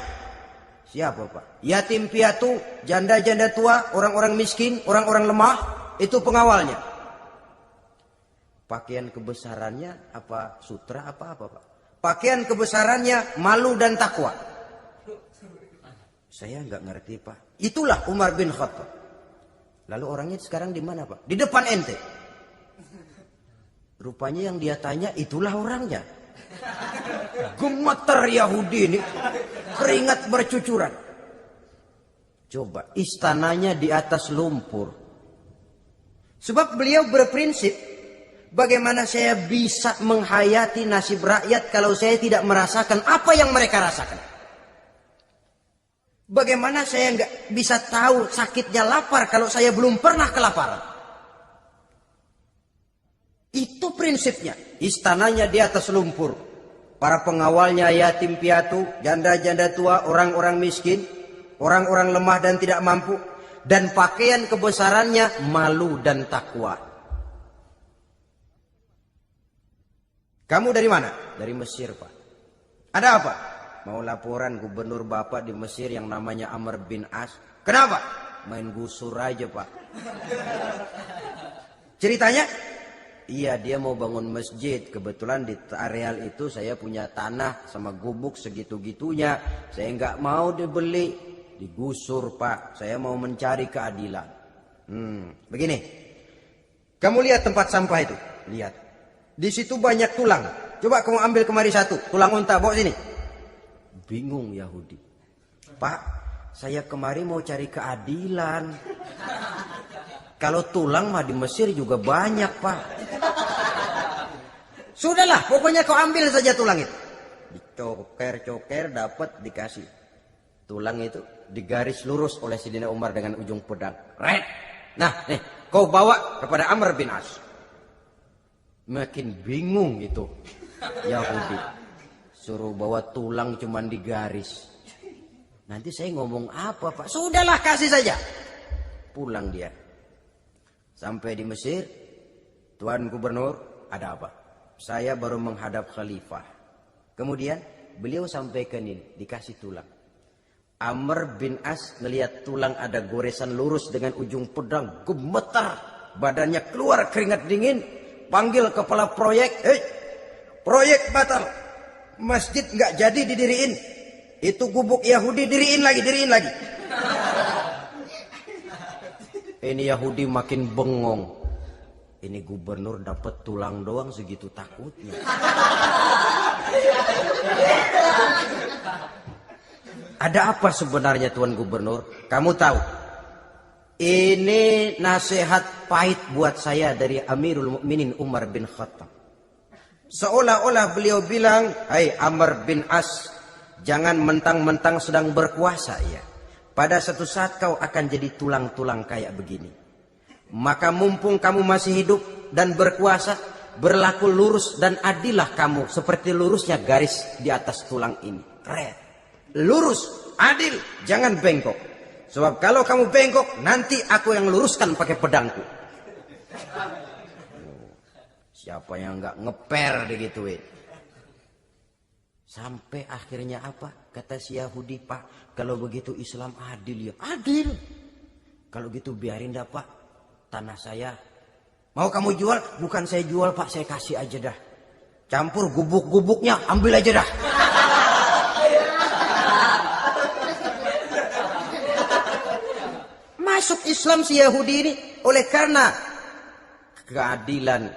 Siapa, Pak? Yatim piatu, janda-janda tua, orang-orang miskin, orang-orang lemah, itu pengawalnya. Pakaian kebesarannya apa sutra apa, Pak? Pakaian kebesarannya malu dan takwa. Saya nggak ngerti, Pak. Itulah Umar bin Khattab. Lalu orangnya sekarang di mana, Pak? Di depan ente. Rupanya yang dia tanya itulah orangnya. Gemeter Yahudi ini, keringat bercucuran. Coba, istananya di atas lumpur. Sebab beliau berprinsip, bagaimana saya bisa menghayati nasib rakyat kalau saya tidak merasakan apa yang mereka rasakan? Bagaimana saya nggak bisa tahu sakitnya lapar kalau saya belum pernah kelaparan? Itu prinsipnya. Istananya di atas lumpur. Para pengawalnya yatim piatu, janda-janda tua, orang-orang miskin, orang-orang lemah dan tidak mampu. Dan pakaian kebesarannya malu dan takwa. Kamu dari mana? Dari Mesir, Pak. Ada apa? Mau laporan gubernur Bapak di Mesir yang namanya Amr bin As. Kenapa? Main gusur aja, Pak. Ceritanya? Iya, dia mau bangun masjid. Kebetulan di areal itu saya punya tanah sama gubuk segitu-gitunya. Saya nggak mau dibeli. Digusur, Pak. Saya mau mencari keadilan. Begini. Kamu lihat tempat sampah itu? Lihat. Di situ banyak tulang. Coba kamu ambil kemari satu, tulang unta, bawa sini. Bingung Yahudi. Pak, saya kemari mau cari keadilan. Kalau tulang mah di Mesir juga banyak, Pak. Sudahlah, pokoknya kau ambil saja tulang itu. Dicoker-coker, dapat, dikasih. Tulang itu digaris lurus oleh Sayyidina Umar dengan ujung pedang. Red. Nah, nih, kau bawa kepada Amr bin As. Makin bingung itu Yahudi. Suruh bawa tulang cuman digaris. Nanti saya ngomong apa, Pak? Sudahlah, kasih saja. Pulang dia. Sampai di Mesir, Tuan Gubernur, ada apa? Saya baru menghadap khalifah. Kemudian beliau sampaikan ini, dikasih tulang. Amr bin As melihat tulang ada goresan lurus dengan ujung pedang, gemetar. Badannya keluar keringat dingin. Panggil kepala proyek, proyek batal. Masjid nggak jadi didiriin. Itu gubuk Yahudi, diriin lagi. Ini Yahudi makin bengong. Ini gubernur dapat tulang doang segitu takutnya. Ada apa sebenarnya Tuan Gubernur? Kamu tahu, ini nasihat pahit buat saya dari Amirul Mukminin Umar bin Khattab. Seolah-olah beliau bilang, hai Amr bin As, jangan mentang-mentang sedang berkuasa ya. Pada suatu saat kau akan jadi tulang-tulang kayak begini. Maka mumpung kamu masih hidup dan berkuasa, berlaku lurus dan adillah kamu seperti lurusnya garis di atas tulang ini. Keren. Lurus, adil, jangan bengkok. Sebab kalau kamu bengkok, nanti aku yang luruskan pakai pedangku. Siapa yang nggak ngeper digituin? Sampai akhirnya apa? Kata si Yahudi, Pak, kalau begitu Islam adil ya. Adil. Kalau gitu biarin dah, Pak. Tanah saya. Mau kamu jual? Bukan saya jual, Pak. Saya kasih aja dah. Campur gubuk-gubuknya, ambil aja dah. Masuk Islam si Yahudi ini oleh karena keadilan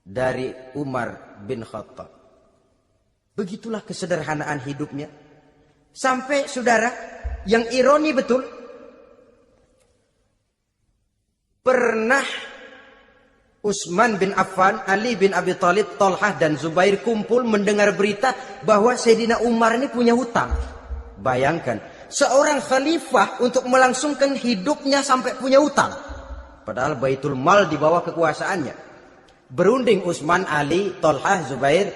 dari Umar bin Khattab. Begitulah kesederhanaan hidupnya. Sampai saudara, yang ironi betul, pernah Utsman bin Affan, Ali bin Abi Thalib, Thalhah dan Zubair kumpul mendengar berita bahwa Sayyidina Umar ini punya hutang. Bayangkan, seorang khalifah untuk melangsungkan hidupnya sampai punya hutang. Padahal Baitul Mal di bawah kekuasaannya. Berunding Utsman, Ali, Thalhah, Zubair.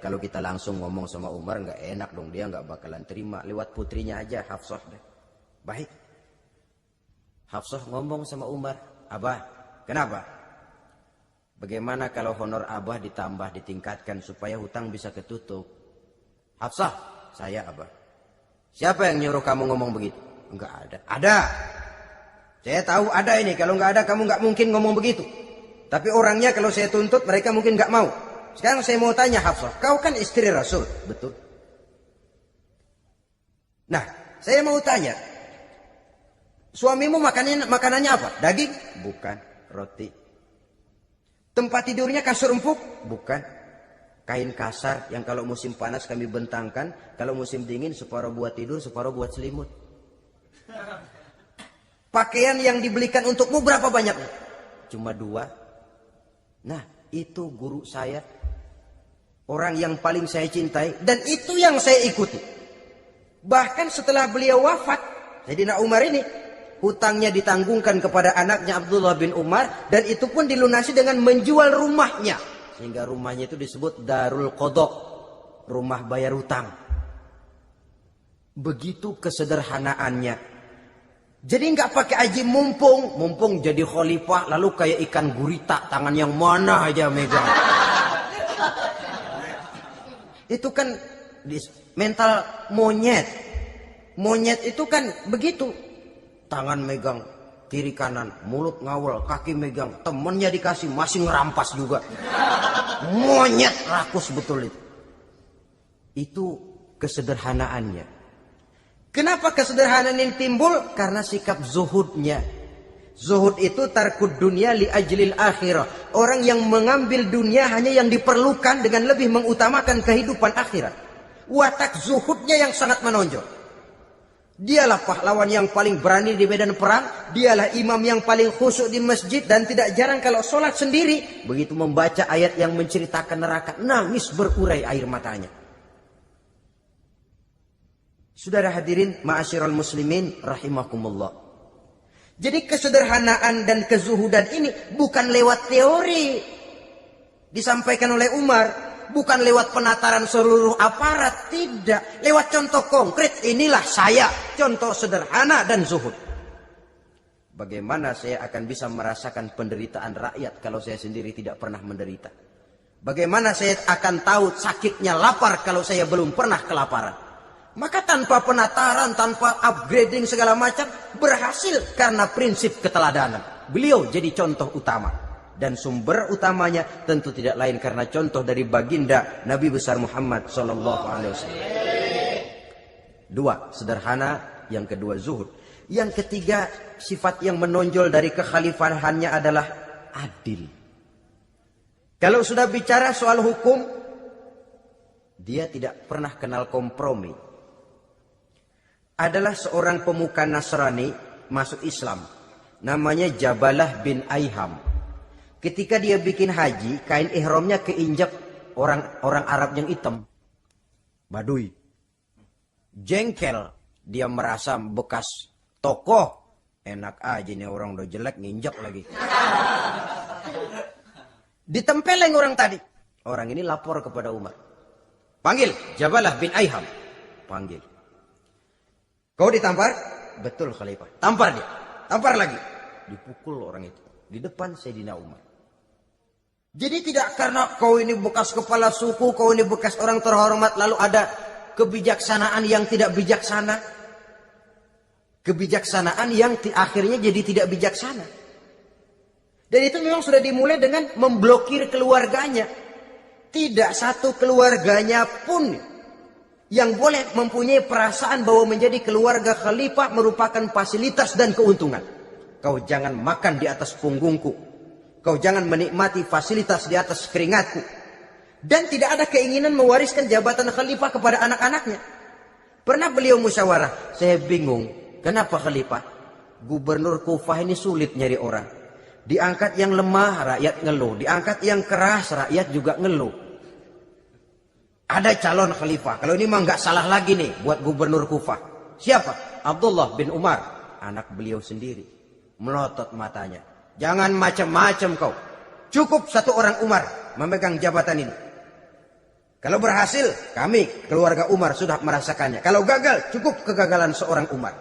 Kalau kita langsung ngomong sama Umar nggak enak dong, dia nggak bakalan terima. Lewat putrinya aja, Hafsah deh. Baik. Hafsah ngomong sama Umar, Abah, kenapa? Bagaimana kalau honor Abah ditambah, ditingkatkan supaya hutang bisa ketutup? Hafsah, saya Abah. Siapa yang nyuruh kamu ngomong begitu? Enggak ada. Ada. Saya tahu ada ini. Kalau enggak ada, kamu enggak mungkin ngomong begitu. Tapi orangnya kalau saya tuntut, mereka mungkin enggak mau. Sekarang saya mau tanya Hafsah. Kau kan istri Rasul. Betul. Nah, saya mau tanya. Suamimu makanannya apa? Daging? Bukan. Roti. Tempat tidurnya kasur empuk? Bukan. Kain kasar yang kalau musim panas kami bentangkan, kalau musim dingin separuh buat tidur, separuh buat selimut. Pakaian yang dibelikan untukmu berapa banyaknya? Cuma 2. Nah, itu guru saya. Orang yang paling saya cintai dan itu yang saya ikuti. Bahkan setelah beliau wafat, Sayyidina Umar ini hutangnya ditanggungkan kepada anaknya Abdullah bin Umar dan itu pun dilunasi dengan menjual rumahnya. Sehingga rumahnya itu disebut Darul Qadha, rumah bayar hutang. Begitu kesederhanaannya. Jadi nggak pakai aji mumpung jadi khalifah lalu kayak ikan gurita, tangan yang mana aja megang. Itu kan mental monyet. Monyet itu kan begitu. Tangan megang kiri kanan, mulut ngawal, kaki megang, temennya dikasih masih ngerampas juga. Monyet rakus betul itu. Itu kesederhanaannya. Kenapa kesederhanaan ini timbul? Karena sikap zuhudnya. Zuhud itu tarkud dunia li ajlil akhirah. Orang yang mengambil dunia hanya yang diperlukan dengan lebih mengutamakan kehidupan akhirat. Watak zuhudnya yang sangat menonjol. Dialah pahlawan yang paling berani di medan perang. Dialah imam yang paling khusyuk di masjid. Dan tidak jarang kalau sholat sendiri, begitu membaca ayat yang menceritakan neraka, nangis berurai air matanya. Saudara hadirin ma'asyiral muslimin rahimakumullah. Jadi kesederhanaan dan kezuhudan ini bukan lewat teori disampaikan oleh Umar. Bukan lewat penataran seluruh aparat, tidak. Lewat contoh konkret, inilah saya, contoh sederhana dan zuhud. Bagaimana saya akan bisa merasakan penderitaan rakyat kalau saya sendiri tidak pernah menderita? Bagaimana saya akan tahu sakitnya lapar kalau saya belum pernah kelaparan? Maka tanpa penataran, tanpa upgrading segala macam, berhasil karena prinsip keteladanan. Beliau jadi contoh utama. Dan sumber utamanya tentu tidak lain karena contoh dari baginda Nabi besar Muhammad SAW. Dua, sederhana. Yang kedua, zuhud. Yang ketiga, sifat yang menonjol dari kekhalifahannya adalah adil. Kalau sudah bicara soal hukum, dia tidak pernah kenal kompromi. Adalah seorang pemuka Nasrani masuk Islam. Namanya Jabalah bin Aiham. Ketika dia bikin haji, kain ihramnya keinjak orang Arab yang hitam. Baduy. Jengkel. Dia merasa bekas tokoh. Enak aja nih orang udah jelek nginjak lagi. Ditempeleng orang tadi. Orang ini lapor kepada Umar. Panggil Jabalah bin Aiham. Panggil. Kau ditampar? Betul Khalifah. Tampar dia. Tampar lagi. Dipukul orang itu. Di depan Sayyidina Umar. Jadi tidak karena kau ini bekas kepala suku, kau ini bekas orang terhormat, lalu ada kebijaksanaan yang tidak bijaksana. Kebijaksanaan yang akhirnya jadi tidak bijaksana. Dan itu memang sudah dimulai dengan memblokir keluarganya. Tidak satu keluarganya pun yang boleh mempunyai perasaan bahwa menjadi keluarga khalifah merupakan fasilitas dan keuntungan. Kau jangan makan di atas punggungku. Kau jangan menikmati fasilitas di atas keringatku. Dan tidak ada keinginan mewariskan jabatan khalifah kepada anak-anaknya. Pernah beliau musyawarah. Saya bingung. Kenapa khalifah? Gubernur Kufah ini sulit nyari orang. Diangkat yang lemah, rakyat ngeluh. Diangkat yang keras, rakyat juga ngeluh. Ada calon khalifah. Kalau ini mah nggak salah lagi nih buat gubernur Kufah. Siapa? Abdullah bin Umar. Anak beliau sendiri. Melotot matanya. Jangan macam-macam kau. Cukup satu orang Umar memegang jabatan ini. Kalau berhasil, kami keluarga Umar sudah merasakannya. Kalau gagal, cukup kegagalan seorang Umar.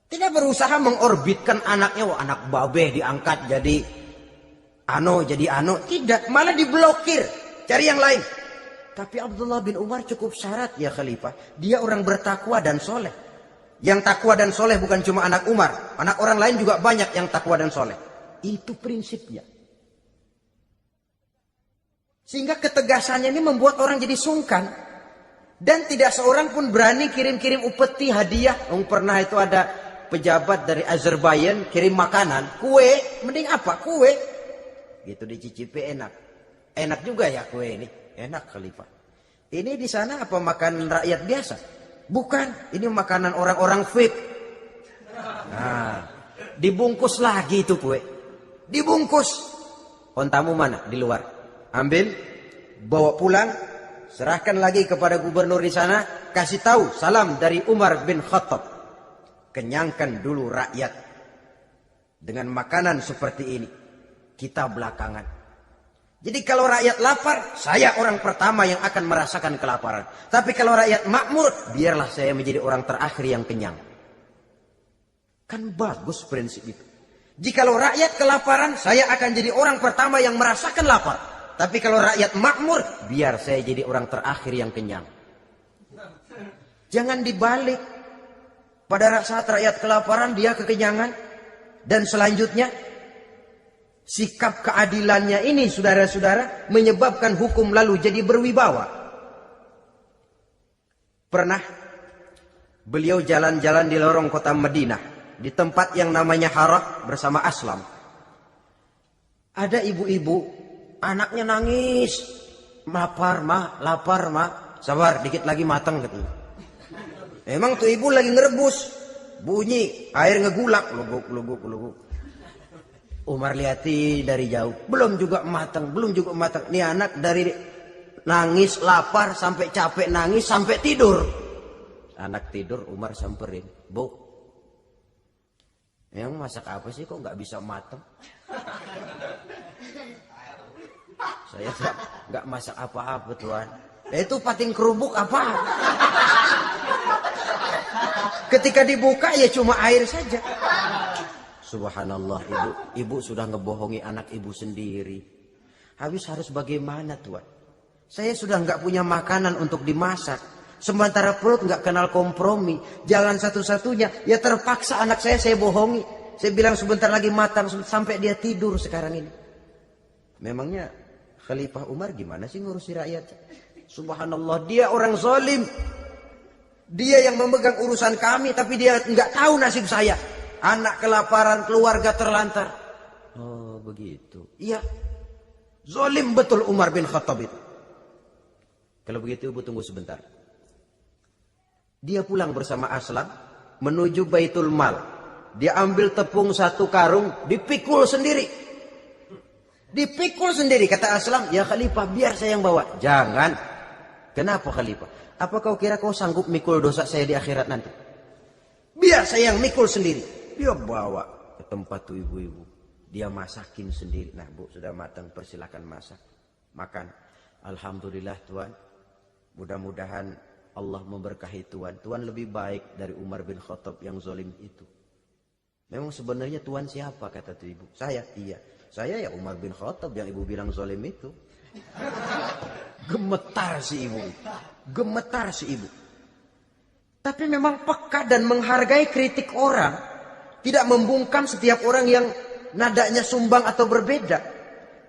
Tidak berusaha mengorbitkan anaknya. Wah, anak babeh diangkat jadi ano. Tidak, malah diblokir. Cari yang lain. Tapi Abdullah bin Umar cukup syarat ya khalifah. Dia orang bertakwa dan soleh. Yang takwa dan soleh bukan cuma anak Umar. Anak orang lain juga banyak yang takwa dan soleh. Itu prinsipnya. Sehingga ketegasannya ini membuat orang jadi sungkan. Dan tidak seorang pun berani kirim-kirim upeti hadiah. Pernah itu ada pejabat dari Azerbaijan kirim makanan. Kue, mending apa? Kue. Gitu dicicipi enak. Enak juga ya kue ini. Enak khalifah. Ini di sana apa makan rakyat biasa? Bukan, ini makanan orang-orang fake. Nah, dibungkus lagi itu kue. Dibungkus. Ontamu mana? Di luar. Ambil, bawa pulang, serahkan lagi kepada gubernur di sana, kasih tahu salam dari Umar bin Khattab. Kenyangkan dulu rakyat dengan makanan seperti ini. Kita belakangan. Jadi kalau rakyat lapar, saya orang pertama yang akan merasakan kelaparan. Tapi kalau rakyat makmur, biarlah saya menjadi orang terakhir yang kenyang. Kan bagus prinsip itu. Jikalau rakyat kelaparan, saya akan jadi orang pertama yang merasakan lapar. Tapi kalau rakyat makmur, biar saya jadi orang terakhir yang kenyang. Jangan dibalik. Pada saat rakyat kelaparan, dia kekenyangan. Dan selanjutnya, sikap keadilannya ini saudara-saudara menyebabkan hukum lalu jadi berwibawa. Pernah beliau jalan-jalan di lorong kota Madinah di tempat yang namanya Harah bersama Aslam. Ada ibu-ibu, anaknya nangis. Lapar mah, sabar dikit lagi matang katanya. Emang tuh ibu lagi ngerebus, bunyi air ngegulak, luguk. Umar lihati dari jauh, belum juga matang. Nih anak dari nangis lapar sampai capek nangis sampai tidur. Anak tidur, Umar samperin, Bu, emang masak apa sih kok nggak bisa matang? Saya nggak masak apa-apa Tuan. Itu pating kerubuk apa? Ketika dibuka ya cuma air saja. Subhanallah, ibu sudah ngebohongi anak ibu sendiri. Habis harus bagaimana Tuan? Saya sudah nggak punya makanan untuk dimasak. Sementara perut nggak kenal kompromi. Jalan satu-satunya ya terpaksa anak saya bohongi. Saya bilang sebentar lagi matang sampai dia tidur sekarang ini. Memangnya Khalifah Umar gimana sih ngurusi rakyat? Subhanallah, dia orang zalim. Dia yang memegang urusan kami, tapi dia nggak tahu nasib saya. Anak kelaparan, keluarga terlantar. Oh begitu. Iya, zalim betul Umar bin Khattab itu. Kalau begitu ibu tunggu sebentar. Dia pulang bersama Aslam menuju Baitul Mal. Dia ambil tepung 1 karung, dipikul sendiri. Dipikul sendiri, kata Aslam, ya Khalifah biar saya yang bawa. Jangan. Kenapa Khalifah? Apa kau kira kau sanggup mikul dosa saya di akhirat nanti? Biar saya yang mikul sendiri. Dia bawa ke tempat tuh ibu-ibu. Dia masakin sendiri. Nah Bu, sudah matang, persilakan masak. Makan. Alhamdulillah Tuan. Mudah-mudahan Allah memberkahi Tuan. Tuan lebih baik dari Umar bin Khattab yang zalim itu. Memang sebenarnya Tuan siapa, kata tuh ibu? Saya, iya. Saya ya Umar bin Khattab yang ibu bilang zalim itu. Gemetar si ibu. Tapi memang peka dan menghargai kritik orang. Tidak membungkam setiap orang yang nadanya sumbang atau berbeda.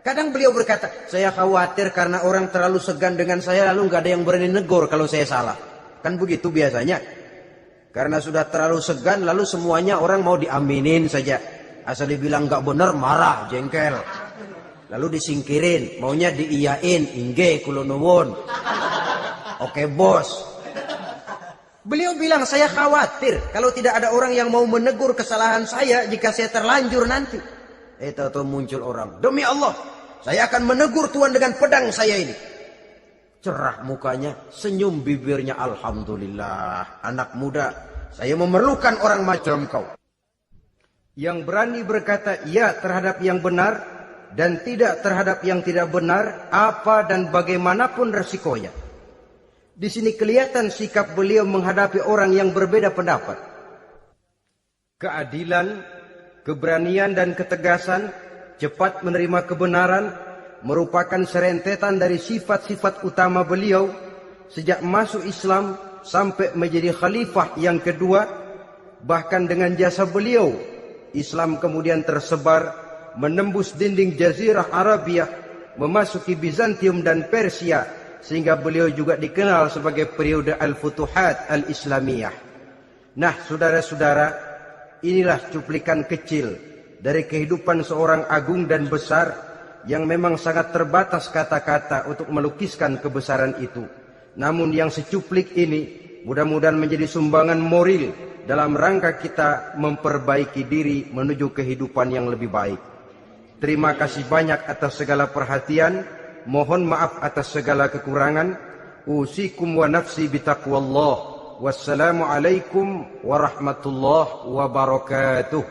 Kadang beliau berkata, saya khawatir karena orang terlalu segan dengan saya lalu nggak ada yang berani negur kalau saya salah. Kan begitu biasanya. Karena sudah terlalu segan lalu semuanya orang mau diaminin saja. Asal dibilang nggak benar marah, jengkel. Lalu disingkirin, maunya diiyain, ingge kula nuwun. Oke bos. Beliau bilang saya khawatir kalau tidak ada orang yang mau menegur kesalahan saya jika saya terlanjur nanti. Tahu muncul orang, demi Allah, saya akan menegur Tuhan dengan pedang saya ini. Cerah mukanya, senyum bibirnya, alhamdulillah. Anak muda, saya memerlukan orang macam kau. Yang berani berkata ya terhadap yang benar dan tidak terhadap yang tidak benar, apa dan bagaimanapun resikonya. Di sini kelihatan sikap beliau menghadapi orang yang berbeda pendapat. Keadilan, keberanian dan ketegasan, cepat menerima kebenaran, merupakan serentetan dari sifat-sifat utama beliau sejak masuk Islam sampai menjadi khalifah yang kedua. Bahkan dengan jasa beliau, Islam kemudian tersebar, menembus dinding Jazirah Arabia, memasuki Bizantium dan Persia, sehingga beliau juga dikenal sebagai periode Al-Futuhat Al-Islamiyah. Nah, saudara-saudara, inilah cuplikan kecil dari kehidupan seorang agung dan besar yang memang sangat terbatas kata-kata untuk melukiskan kebesaran itu. Namun yang secuplik ini mudah-mudahan menjadi sumbangan moral dalam rangka kita memperbaiki diri menuju kehidupan yang lebih baik. Terima kasih banyak atas segala perhatian. Mohon maaf atas segala kekurangan. Usikum wa nafsi bitaqwallah. Wassalamualaikum warahmatullahi wabarakatuh.